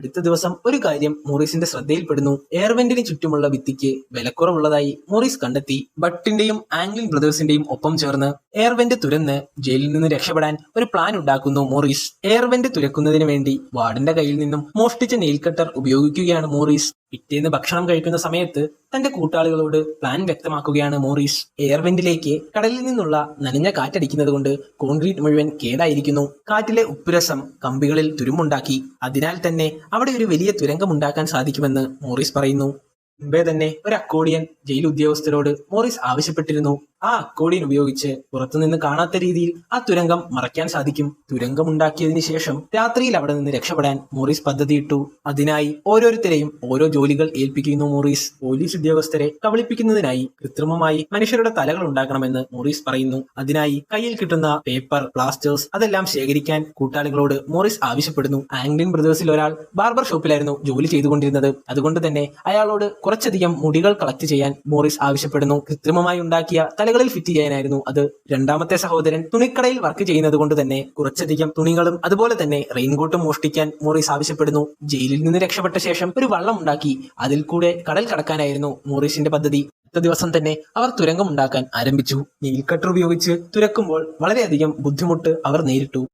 അടുത്ത ദിവസം ഒരു കാര്യം മോറിസിന്റെ ശ്രദ്ധയിൽപ്പെടുന്നു. എയർവെന്റിന് ചുറ്റുമുള്ള ഭിത്തിക്ക് വിലക്കുറവുള്ളതായി മോറിസ് കണ്ടെത്തി. ബട്ടിന്റെയും ആംഗ്ലിൻ ബ്രദേഴ്സിന്റെയും ഒപ്പം ചേർന്ന് എയർവെന്റ് തുരന്ന് ജയിലിൽ നിന്ന് രക്ഷപ്പെടാൻ ഒരു പ്ലാൻ ഉണ്ടാക്കുന്നു മോറിസ്. എയർവെന്റ് തുരക്കുന്നതിന് വേണ്ടി വാർഡന്റെ കയ്യിൽ നിന്നും മോഷ്ടിച്ച നെയിൽ കട്ടർ ഉപയോഗിക്കുകയാണ് മോറിസ്. പിറ്റേന്ന് ഭക്ഷണം കഴിക്കുന്ന സമയത്ത് തന്റെ കൂട്ടാളികളോട് പ്ലാൻ വ്യക്തമാക്കുകയാണ് മോറിസ്. എയർവെന്റിലേക്ക് കടലിൽ നിന്നുള്ള നനഞ്ഞ കാറ്റടിക്കുന്നത് കൊണ്ട് കോൺക്രീറ്റ് മുഴുവൻ കേടായിരിക്കുന്നു. കാറ്റിലെ ഉപ്പുരസം കമ്പികളിൽ തുരുമ്പുണ്ടാക്കി. അതിനാൽ തന്നെ അവിടെ ഒരു വലിയ തുരങ്കമുണ്ടാക്കാൻ സാധിക്കുമെന്ന് മോറിസ് പറയുന്നു. മുമ്പേ തന്നെ ഒരു അക്കോഡിയൻ ജയിൽ ഉദ്യോഗസ്ഥരോട് മോറിസ് ആവശ്യപ്പെട്ടിരുന്നു. ആ അക്കോഡിയൻ ഉപയോഗിച്ച് പുറത്തുനിന്ന് കാണാത്ത രീതിയിൽ ആ തുരങ്കം മറയ്ക്കാൻ സാധിക്കും. തുരങ്കം ഉണ്ടാക്കിയതിനു ശേഷം രാത്രിയിൽ അവിടെ നിന്ന് രക്ഷപ്പെടാൻ മോറിസ് പദ്ധതിയിട്ടു. അതിനായി ഓരോരുത്തരെയും ഓരോ ജോലികൾ ഏൽപ്പിക്കുന്നു മോറിസ്. പോലീസ് ഉദ്യോഗസ്ഥരെ കബളിപ്പിക്കുന്നതിനായി കൃത്രിമമായി മനുഷ്യരുടെ തലകൾ ഉണ്ടാക്കണമെന്ന് മോറിസ് പറയുന്നു. അതിനായി കയ്യിൽ കിട്ടുന്ന പേപ്പർ, പ്ലാസ്റ്റേഴ്സ് അതെല്ലാം ശേഖരിക്കാൻ കൂട്ടാളികളോട് മോറിസ് ആവശ്യപ്പെടുന്നു. ആംഗ്ലിൻ ബ്രദേഴ്സിൽ ഒരാൾ ബാർബർ ഷോപ്പിലായിരുന്നു ജോലി ചെയ്തുകൊണ്ടിരുന്നത്. അതുകൊണ്ട് തന്നെ അയാളോട് കുറച്ചധികം മുടികൾ കളക്ട് ചെയ്യാൻ മോറിസ് ആവശ്യപ്പെടുന്നു. കൃത്രിമമായി ഉണ്ടാക്കിയ തലകളിൽ ഫിറ്റ് ചെയ്യാനായിരുന്നു അത്. രണ്ടാമത്തെ സഹോദരൻ തുണിക്കടയിൽ വർക്ക് ചെയ്യുന്നത് കൊണ്ട് തന്നെ കുറച്ചധികം തുണികളും അതുപോലെ തന്നെ റെയിൻകോട്ടും മോഷ്ടിക്കാൻ മോറിസ് ആവശ്യപ്പെടുന്നു. ജയിലിൽ നിന്ന് രക്ഷപ്പെട്ട ശേഷം ഒരു വള്ളം ഉണ്ടാക്കി അതിൽ കൂടെ കടൽ കടക്കാനായിരുന്നു മോറിസിന്റെ പദ്ധതി. അടുത്ത ദിവസം തന്നെ അവർ തുരങ്കം ഉണ്ടാക്കാൻ ആരംഭിച്ചു. നെയിൽ കട്ടർ ഉപയോഗിച്ച് തുരക്കുമ്പോൾ വളരെയധികം ബുദ്ധിമുട്ട് അവർ നേരിട്ടു.